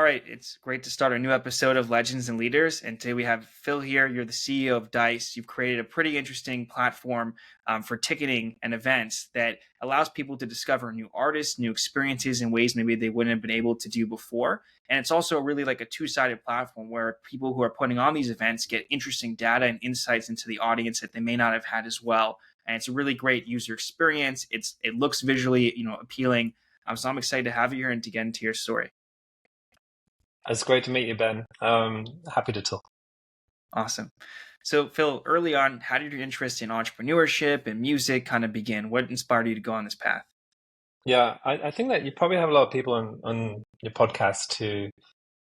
right, it's great to start a new episode of Legends and Leaders. And today we have Phil here. You're the CEO of Dice. You've created a pretty interesting platform for ticketing and events that allows people to discover new artists, new experiences in ways maybe they wouldn't have been able to do before. And it's also really like a two-sided platform where people who are putting on these events get interesting data and insights into the audience that they may not have had as well. And it's a really great user experience. It looks visually, appealing. So I'm excited to have you here and to get into your story. It's great to meet you, Ben. Happy to talk. Awesome. So, Phil, early on, how did your interest in entrepreneurship and music kind of begin? What inspired you to go on this path? Yeah, I think that you probably have a lot of people on your podcast who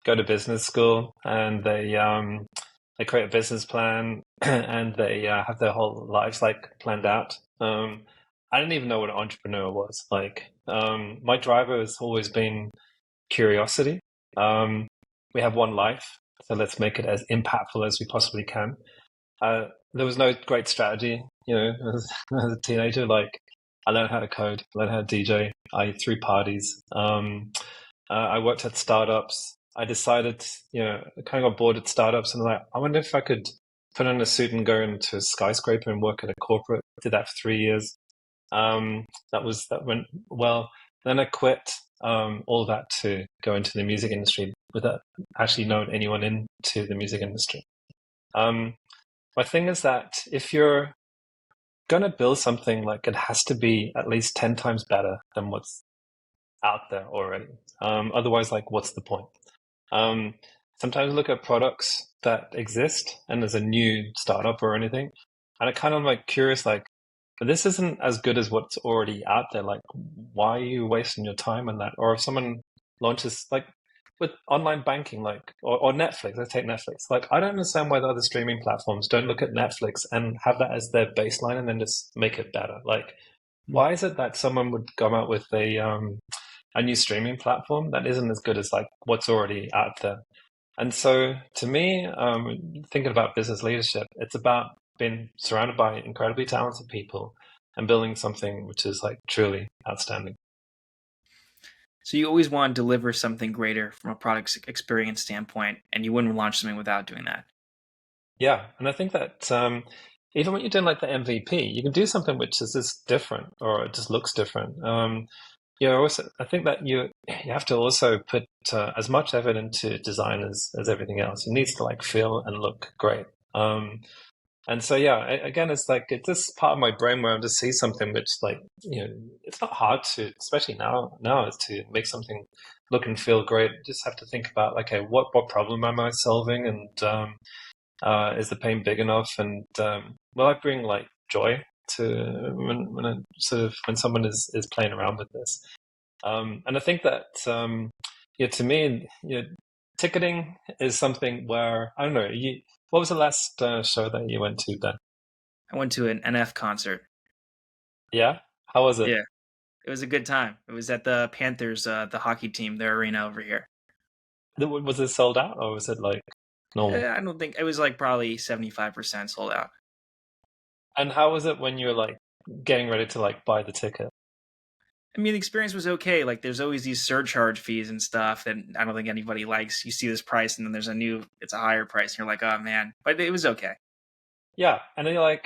go to business school and they create a business plan and they have their whole lives like planned out. I didn't even know what an entrepreneur was. My driver has always been curiosity. We have one life, so let's make it as impactful as we possibly can. There was no great strategy, as a teenager. I learned how to code, learned how to DJ. I threw parties. I worked at startups. I decided, I kind of got bored at startups, and I wonder if I could put on a suit and go into a skyscraper and work at a corporate. Did that for 3 years. That went well. Then I quit all that to go into the music industry without actually knowing anyone into the music industry. My thing is that if you're going to build something, it has to be at least 10 times better than what's out there already. Otherwise, what's the point? Sometimes I look at products that exist and there's a new startup or anything, and I kind of curious, but this isn't as good as what's already out there. Why are you wasting your time on that? Or if someone launches, with online banking, or Netflix, let's take Netflix. I don't understand why the other streaming platforms don't look at Netflix and have that as their baseline and then just make it better. Why is it that someone would come out with a new streaming platform that isn't as good as what's already out there? And so to me, thinking about business leadership, it's about being surrounded by incredibly talented people and building something which is truly outstanding. So you always want to deliver something greater from a product experience standpoint, and you wouldn't launch something without doing that. Yeah, and I think that even when you're doing the MVP, you can do something which is just different, or it just looks different. Also, I think that you have to also put as much effort into design as everything else. It needs to feel and look great. And so, again, it's it's just part of my brain where I just see something which, it's not hard to, especially now is to make something look and feel great. You just have to think about, okay, what problem am I solving? And is the pain big enough? And will I bring joy to when someone is playing around with this? And I think that, to me, ticketing is something where, I don't know, what was the last show that you went to, Ben? I went to an NF concert. Yeah? How was it? Yeah, it was a good time. It was at the Panthers, the hockey team, their arena over here. Was it sold out, or was it normal? I don't think it was probably 75% sold out. And how was it when you were getting ready to buy the ticket? I mean, the experience was okay. There's always these surcharge fees and stuff that I don't think anybody likes. You see this price, and then there's it's a higher price, and you're like, oh man. But it was okay. Yeah, and then you're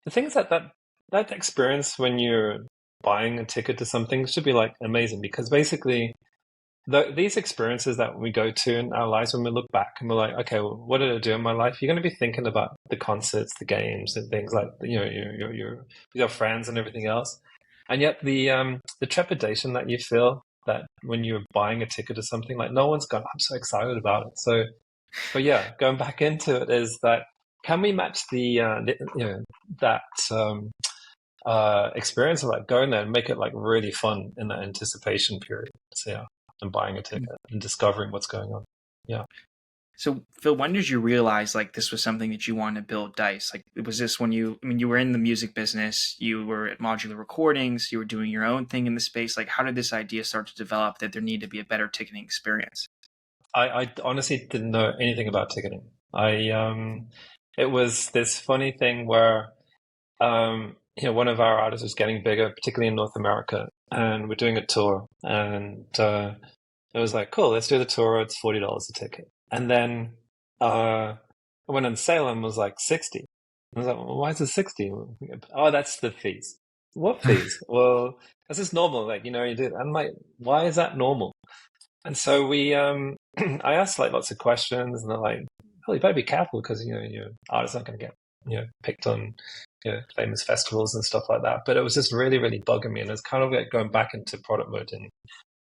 the thing is that experience when you're buying a ticket to something should be amazing, because basically these experiences that we go to in our lives, when we look back and we're okay, well, what did I do in my life? You're going to be thinking about the concerts, the games, and things your friends and everything else. And yet the trepidation that you feel that when you're buying a ticket to something, no one's gone, I'm so excited about it. So, but yeah, going back into it is that, can we match that experience of going there and make it really fun in that anticipation period? So yeah, and buying a ticket and discovering what's going on. Yeah. So Phil, when did you realize this was something that you wanted to build Dice? Was this when you were in the music business, you were at Modular Recordings, you were doing your own thing in the space? How did this idea start to develop that there needed to be a better ticketing experience? I honestly didn't know anything about ticketing. It was this funny thing where one of our artists was getting bigger, particularly in North America, and we're doing a tour, and It was like, cool, let's do the tour. It's $40 a ticket. And then I went on sale and was like 60. I was like, well, why is it 60? Oh, that's the fees. What fees? Well, that's just normal. Like, you do. I'm like, why is that normal? And so I asked like lots of questions, and they're like, "Oh, you better be careful because your artist's not going to get picked on famous festivals and stuff like that." But it was just really, really bugging me, and it's kind of like going back into product mode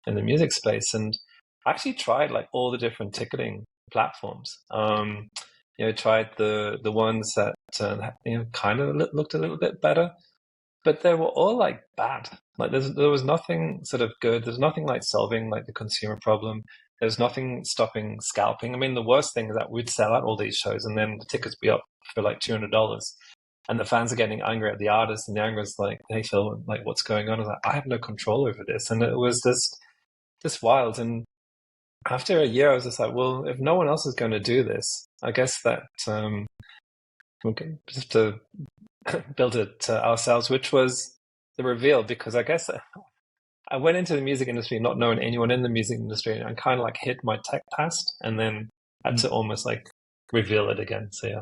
in the music space. And I actually tried like all the different ticketing platforms. Tried the ones that kind of looked a little bit better, but they were all like bad. Like there was nothing sort of good. There's nothing like solving like the consumer problem. There's nothing stopping scalping. I mean, the worst thing is that we'd sell out all these shows and then the tickets be up for like $200, and the fans are getting angry at the artist, and the anger is like, "Hey Phil, like what's going on?" I was like, "I have no control over this," and it was just wild. And after a year, I was just like, "Well, if no one else is going to do this, I guess that we can just have to build it ourselves," which was the reveal, because I guess I went into the music industry not knowing anyone in the music industry, and I kind of like hid my tech past and then had to almost like reveal it again. So yeah.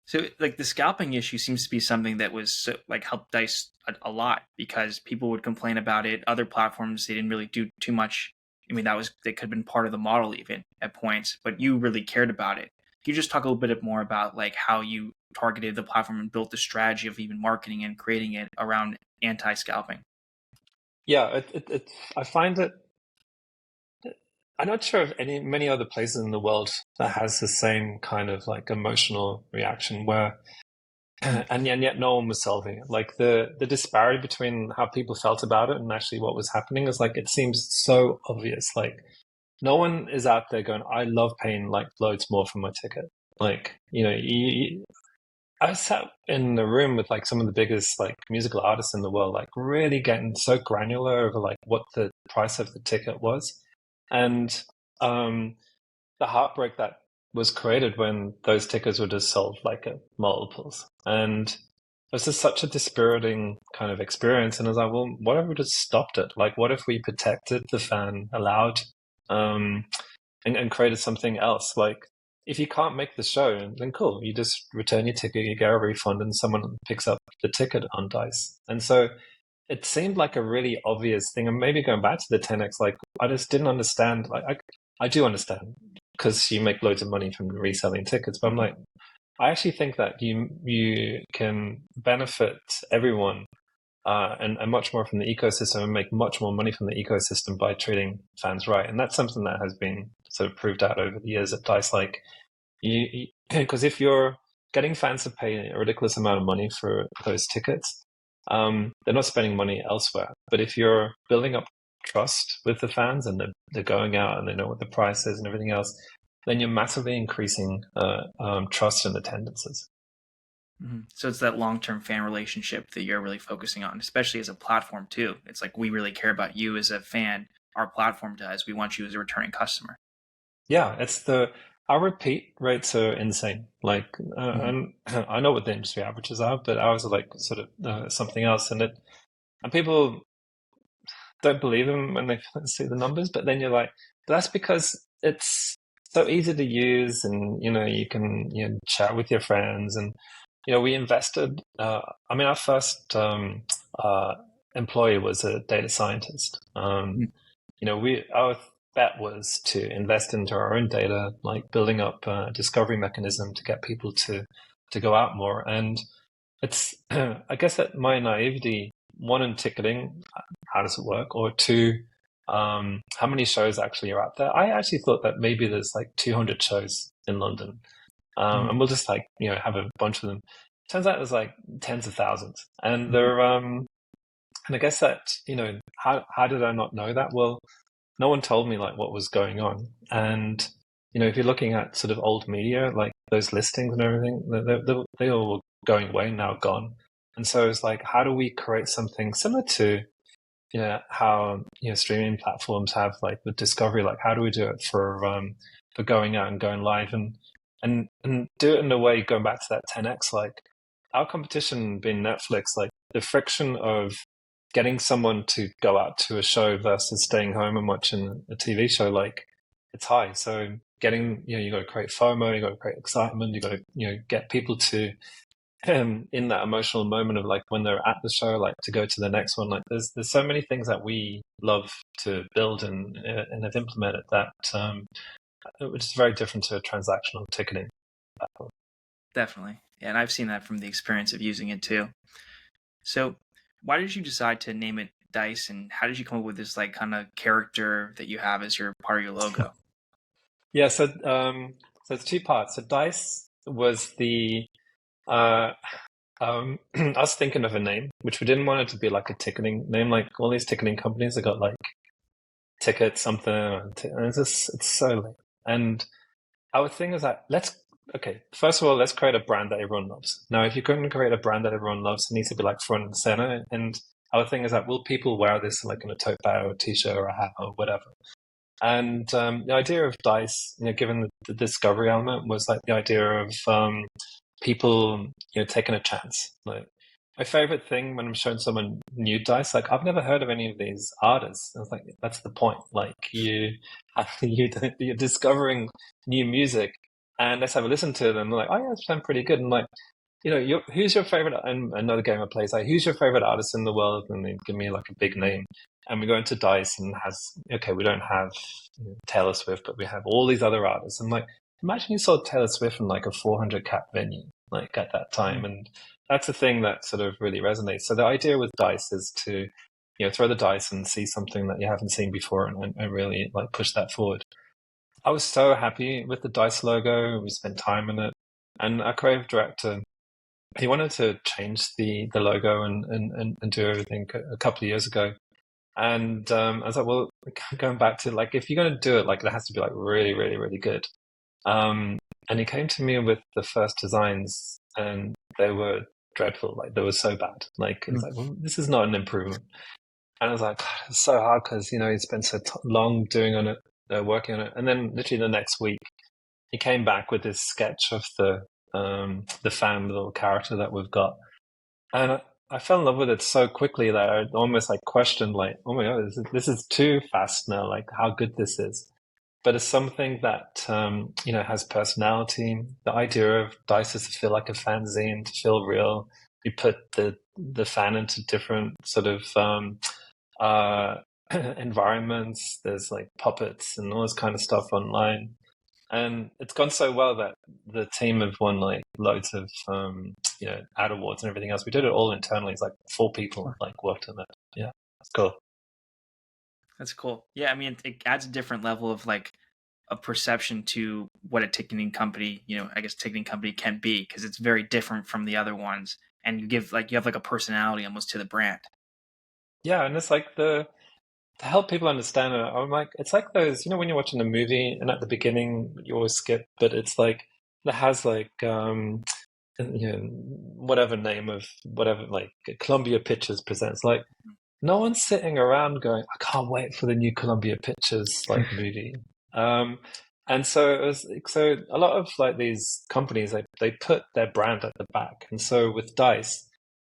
So like the scalping issue seems to be something that was like helped Dice a lot, because people would complain about it. Other platforms, they didn't really do too much. I mean, they could have been part of the model even at points, but you really cared about it. Can you just talk a little bit more about like how you targeted the platform and built the strategy of even marketing and creating it around anti-scalping? Yeah, I find it. I'm not sure of many other places in the world that has the same kind of like emotional reaction where, and yet no one was solving it. Like the disparity between how people felt about it and actually what was happening is like, it seems so obvious. Like no one is out there going, "I love paying like loads more for my ticket." Like, I sat in the room with like some of the biggest like musical artists in the world, like really getting so granular over like what the price of the ticket was. And um, the heartbreak that was created when those tickets were just sold like at multiples. And it was just such a dispiriting kind of experience. And I was like, well, what if we just stopped it? Like, what if we protected the fan, allowed, um, and created something else? Like, if you can't make the show, then cool, you just return your ticket, you get a refund, and someone picks up the ticket on Dice. And so it seemed like a really obvious thing. And maybe going back to the 10x, like I just didn't understand. Like I do understand because you make loads of money from reselling tickets, but I'm like, I actually think that you can benefit everyone and much more from the ecosystem, and make much more money from the ecosystem by treating fans right. And that's something that has been sort of proved out over the years at Dice. Like because if you're getting fans to pay a ridiculous amount of money for those tickets, they're not spending money elsewhere. But if you're building up trust with the fans, and they're going out and they know what the price is and everything else, then you're massively increasing trust and attendances. So it's that long-term fan relationship that you're really focusing on, especially as a platform too. It's like, we really care about you as a fan. Our platform does. We want you as a returning customer. Yeah, our repeat rates are insane. Like, and I know what the industry averages are, but ours are like sort of something else. And people don't believe them when they see the numbers, but then you're like, but that's because it's so easy to use, and you can chat with your friends, and we invested. I mean, our first employee was a data scientist. Our bet was to invest into our own data, like building up a discovery mechanism to get people to go out more. And it's I guess that my naivety, one, in ticketing, how does it work? Or two, how many shows actually are out there? I actually thought that maybe there's like 200 shows in London, and we'll just like have a bunch of them. Turns out there's like tens of thousands, and they're and I guess that how did I not know that? Well, no one told me like what was going on. And if you're looking at sort of old media, like those listings and everything, they all were going away, now gone. And so it's like, how do we create something similar to how streaming platforms have like the discovery? Like, how do we do it for going out and going live, and do it in a way, going back to that 10x, like our competition being Netflix, like the friction of getting someone to go out to a show versus staying home and watching a TV show, like it's high. So getting, you got to create FOMO, you got to create excitement, you got to, get people to, in that emotional moment of like when they're at the show, like to go to the next one. Like there's so many things that we love to build and have implemented that, which is very different to a transactional ticketing platform. Definitely. Yeah, and I've seen that from the experience of using it too. So why did you decide to name it Dice, and how did you come up with this like kind of character that you have as your part of your logo? Yeah, so it's two parts. So Dice was the I was thinking of a name, which we didn't want it to be like a ticketing name. Like all these ticketing companies have got like ticket something, and it's so lame. And our thing is that first of all, let's create a brand that everyone loves. Now, if you're going to create a brand that everyone loves, it needs to be like front and center. And our thing is that will people wear this like in a tote bag or a t-shirt or a hat or whatever? And the idea of Dice, given the discovery element, was like the idea of people, taking a chance. Like my favorite thing when I'm showing someone new Dice, like I've never heard of any of these artists. I was like, that's the point. Like you're discovering new music, and let's have a listen to them. Like, oh yeah, it's sound pretty good. And like, who's your favorite? And another game I play is like, who's your favorite artist in the world? And they give me like a big name. And we go into Dice and we don't have Taylor Swift, but we have all these other artists. And like, imagine you saw Taylor Swift in like a 400 cap venue, like at that time. And that's the thing that sort of really resonates. So the idea with Dice is to, throw the dice and see something that you haven't seen before and really like push that forward. I was so happy with the Dice logo. We spent time in it. And our creative director, he wanted to change the logo and do everything a couple of years ago. And I was like, well, going back to like, if you're going to do it, like it has to be like really, really, really good. And he came to me with the first designs and they were dreadful. Like they were so bad. Like, it's like, well, this is not an improvement. And I was like, God, it's so hard because, he spent so long doing on it, working on it. And then literally the next week, he came back with this sketch of the fan little character that we've got. And I fell in love with it so quickly that I almost like questioned, like, oh my God, this is too fast now, like how good this is. But it's something that, has personality. The idea of Dice is to feel like a fanzine, to feel real. You put the fan into different sort of environments. There's like puppets and all this kind of stuff online. And it's gone so well that the team have won like loads of, ad awards and everything else. We did it all internally. It's like 4 people like worked on it. Yeah, it's cool. That's cool. Yeah, I mean, it adds a different level of like a perception to what a ticketing company, I guess ticketing company can be, because it's very different from the other ones, and you have like a personality almost to the brand. Yeah, and it's like to help people understand it. I'm like, it's like those, when you're watching a movie and at the beginning you always skip, but it's like it has like whatever name of whatever, like Columbia Pictures presents. Like no one's sitting around going, I can't wait for the new Columbia Pictures like movie. And so it was, so a lot of like these companies, they put their brand at the back. And so with Dice,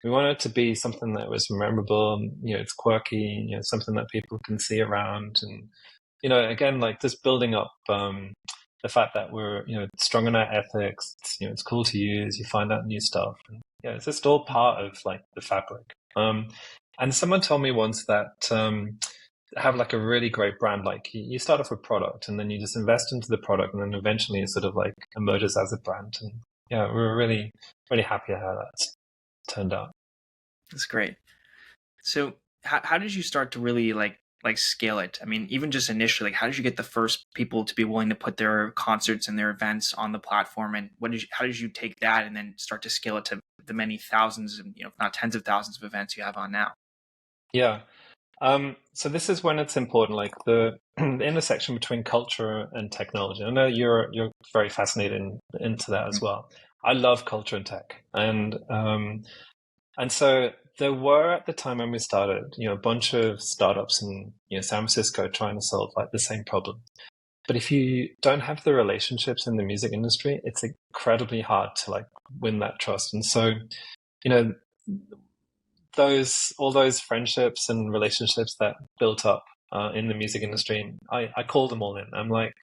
we wanted it to be something that was memorable. It's quirky, something that people can see around. And, again, like just building up the fact that we're, strong in our ethics, it's cool to use, you find out new stuff. And, it's just all part of like the fabric. And someone told me once that have like a really great brand, like you start off with product and then you just invest into the product and then eventually it sort of like emerges as a brand. And yeah, we were really, really happy how that's turned out. That's great. So how did you start to really like scale it? I mean, even just initially, like how did you get the first people to be willing to put their concerts and their events on the platform? And how did you take that and then start to scale it to the many thousands and, if not tens of thousands of events you have on now? Yeah. So this is when it's important, like the intersection between culture and technology. I know you're very fascinated into that as well. I love culture and tech, and so there were at the time when we started, a bunch of startups in San Francisco trying to solve like the same problem. But if you don't have the relationships in the music industry, it's incredibly hard to like win that trust. And so, all those friendships and relationships that built up in the music industry, I called them all in. I'm like,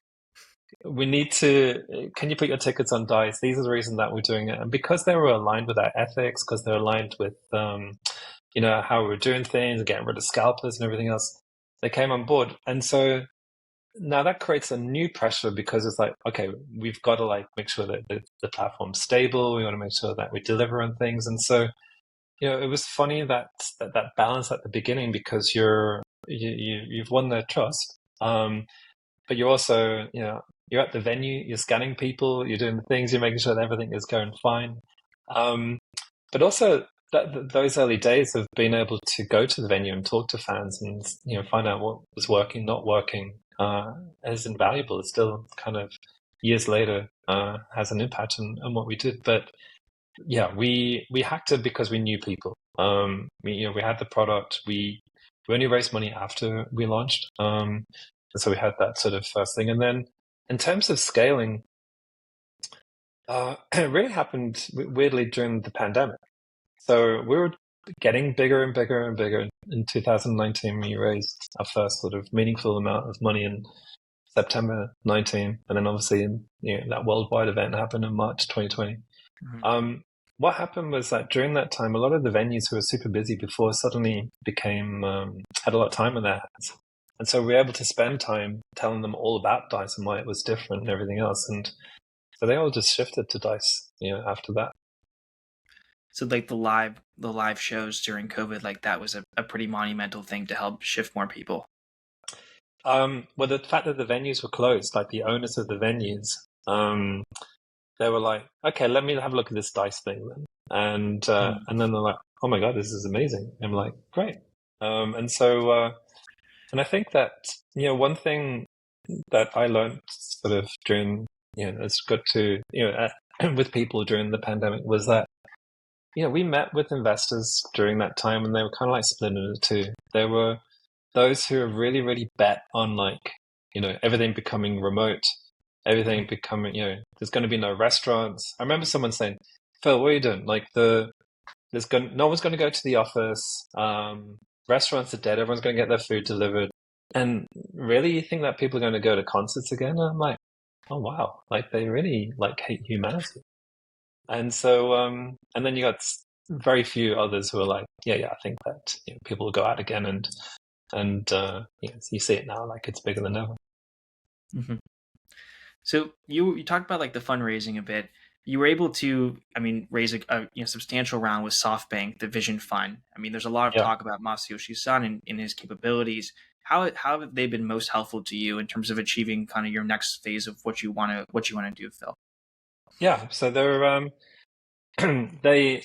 we need to, can you put your tickets on Dice? These are the reasons that we're doing it. And because they were aligned with our ethics, because they're aligned with, how we were doing things and getting rid of scalpers and everything else, they came on board. And so now that creates a new pressure because it's like, okay, we've got to like make sure that the platform's stable. We want to make sure that we deliver on things. And so, it was funny that balance at the beginning because you've won their trust. But you're also, you're at the venue, you're scanning people, you're doing the things, you're making sure that everything is going fine. But also those early days of being able to go to the venue and talk to fans and, find out what was working, not working, is invaluable. It's still kind of years later, has an impact on what we did. But yeah, we hacked it because we knew people. We had the product. We only raised money after we launched. And so we had that sort of first thing. And then in terms of scaling, it really happened weirdly during the pandemic. So we were getting bigger and bigger and bigger. In 2019, we raised our first sort of meaningful amount of money in September 19. And then obviously, that worldwide event happened in March 2020. Mm-hmm. What happened was that during that time, a lot of the venues who were super busy before suddenly had a lot of time on their hands. And so we were able to spend time telling them all about Dice and why it was different and everything else. And so they all just shifted to Dice, after that. So like the live shows during COVID, like that was a pretty monumental thing to help shift more people. Well, the fact that the venues were closed, like the owners of the venues, they were like, okay, let me have a look at this Dice thing then. And then they're like, oh my God, this is amazing. I'm like, great. And so, and I think that, one thing that I learned sort of during, it's got to, with people during the pandemic was that, we met with investors during that time and they were kind of like split into two. There were those who are really, really bet on like, everything becoming remote, everything becoming, there's going to be no restaurants. I remember someone saying, Phil, what are you doing? Like no one's going to go to the office. Restaurants are dead. Everyone's going to get their food delivered. And really, you think that people are going to go to concerts again? And I'm like, oh, wow. Like they really like hate humanity. And so, and then you got very few others who are like, yeah, I think that people will go out again. And you see it now, like it's bigger than ever. Mm-hmm. So you talked about like the fundraising a bit. You were able to, raise a substantial round with SoftBank, the Vision Fund. There's a lot of talk about Masayoshi Son and his capabilities. How have they been most helpful to you in terms of achieving kind of your next phase of what you want to do, Phil? Yeah, so they're they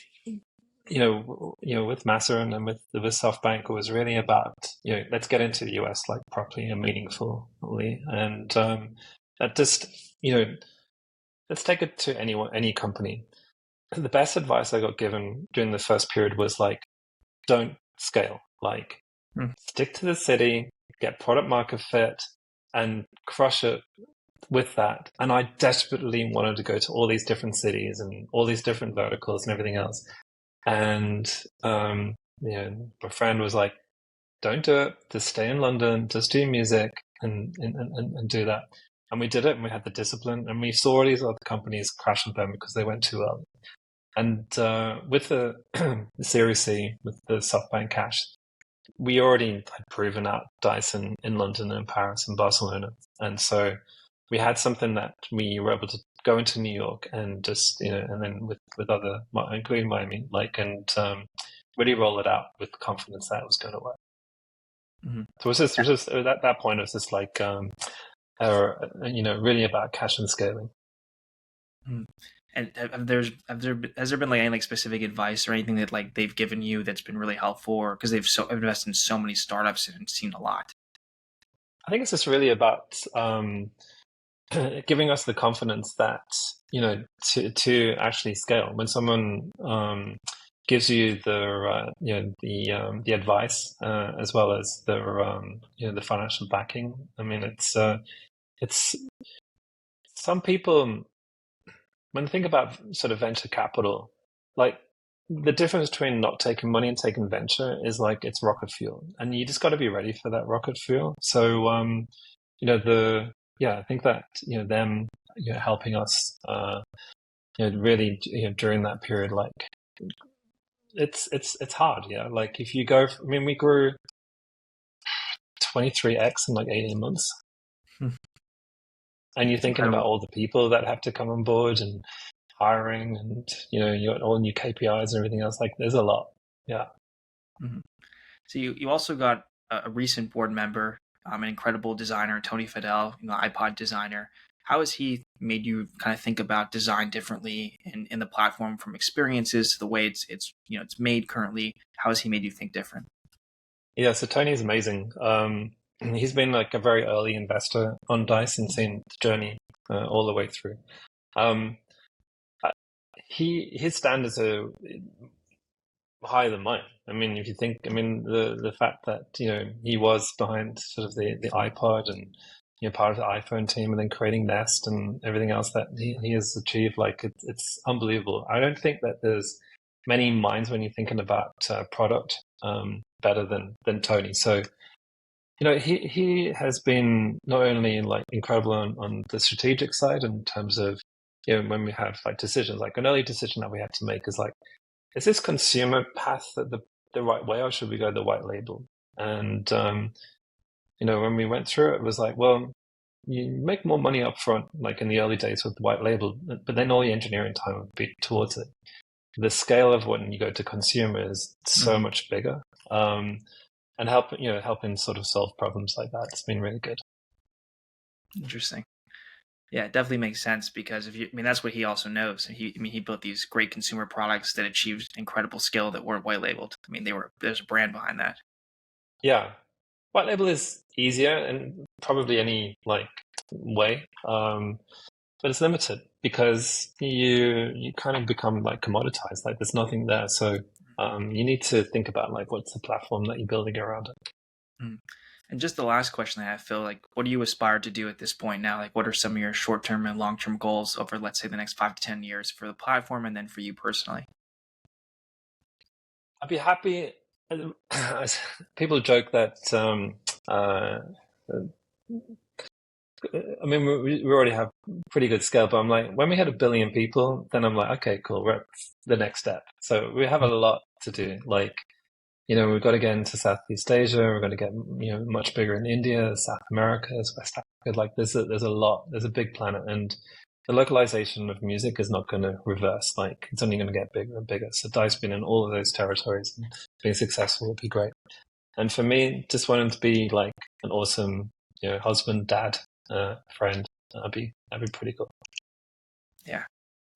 with Massa and with SoftBank, it was really about let's get into the US like properly and meaningfully, and that just let's take it to any company. The best advice I got given during the first period was like, don't scale. Like, stick to the city, get product market fit, and crush it with that. And I desperately wanted to go to all these different cities and all these different verticals and everything else. And my friend was like, don't do it. Just stay in London. Just do music and do that. And we did it, and we had the discipline, and we saw all these other companies crash and burn because they went too early. And with the Series C, with the SoftBank cash, we already had proven out Dice in London and Paris and Barcelona. And so we had something that we were able to go into New York and just, and then with other, including Miami, really roll it out with confidence that it was going to work. Mm-hmm. So it was just at that point, it was just like, really about cash and scaling. Mm-hmm. And has there been like any like specific advice or anything that like they've given you that's been really helpful, or because they've invested in so many startups and seen a lot? I think it's just really about giving us the confidence that to actually scale. When someone gives you the advice as well as the financial backing. It's some people, when they think about sort of venture capital, like the difference between not taking money and taking venture is like it's rocket fuel, and you just got to be ready for that rocket fuel. So, I think that them helping us, really during that period, like it's hard, yeah. Like if you go, I mean, we grew 23x in like 18 months, and you're It's thinking about incredible. all the people that have to come on board and hiring, and you got all new KPIs and everything else. Like there's a lot, yeah. Mhm. So you also got a recent board member, an incredible designer, Tony Fadell, iPod designer. How has he made you kind of think about design differently in the platform, from experiences to the way it's made currently? How has he made you think different? Yeah, so Tony's amazing. He's been like a very early investor on Dice and seen the journey all the way through. Um, uh, his standards are higher than mine. I mean, if you think, I mean, the fact that he was behind sort of the iPod and part of the iPhone team, and then creating Nest and everything else that he has achieved, like it's unbelievable. I don't think that there's many minds when you're thinking about product better than Tony. So he has been not only like incredible on the strategic side in terms of when we have like decisions, like an early decision that we had to make is like, is this consumer path the right way, or should we go the white label? And when we went through it, it was like, well, you make more money up front, like in the early days with the white label, but then all the engineering time would be towards it. The scale of when you go to consumer is so Mhm. much bigger. And helping sort of solve problems like that. It's been really good. Interesting. Yeah, it definitely makes sense, because that's what he also knows. He built these great consumer products that achieved incredible skill that weren't white labeled. There's a brand behind that. Yeah, white label is easier in probably any like way, but it's limited because you kind of become like commoditized. Like there's nothing there, so you need to think about like what's the platform that you're building around it. Mm. And just the last question I have, Phil, like, what do you aspire to do at this point now? Like, what are some of your short-term and long-term goals over, let's say, the next 5 to 10 years for the platform, and then for you personally? I'd be happy. People joke that I mean, we already have pretty good scale, but I'm like, when we hit 1 billion people, then I'm like, okay, cool, we're at the next step. So we have a lot to do. Like, we've got to get into Southeast Asia. We're going to get, much bigger in India, South America, West Africa. Like, there's a lot. There's a big planet, and the localization of music is not going to reverse. Like, it's only going to get bigger and bigger. So Dice being in all of those territories and being successful would be great. And for me, just wanting to be like an awesome, husband, dad, friend. That'd be pretty cool. Yeah,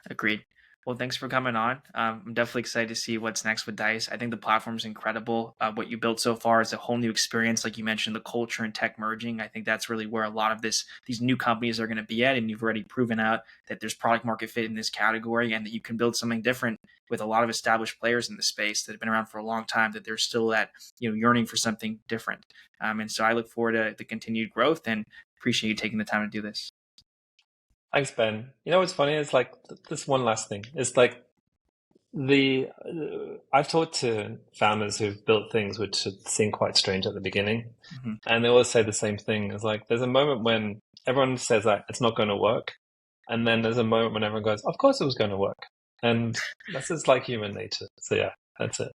agreed. Well, thanks for coming on. I'm definitely excited to see what's next with Dice. I think the platform's incredible. What you built so far is a whole new experience. Like you mentioned, the culture and tech merging. I think that's really where a lot of these new companies are going to be at. And you've already proven out that there's product market fit in this category, and that you can build something different with a lot of established players in the space that have been around for a long time. That they're still that yearning for something different. And so I look forward to the continued growth, and appreciate you taking the time to do this. Thanks, Ben. You know what's funny is like this one last thing. It's like the I've talked to founders who've built things which seem quite strange at the beginning, Mhm. and they always say the same thing. It's like there's a moment when everyone says that it's not going to work, and then there's a moment when everyone goes, "Of course it was going to work," and that's just like human nature. So yeah, that's it.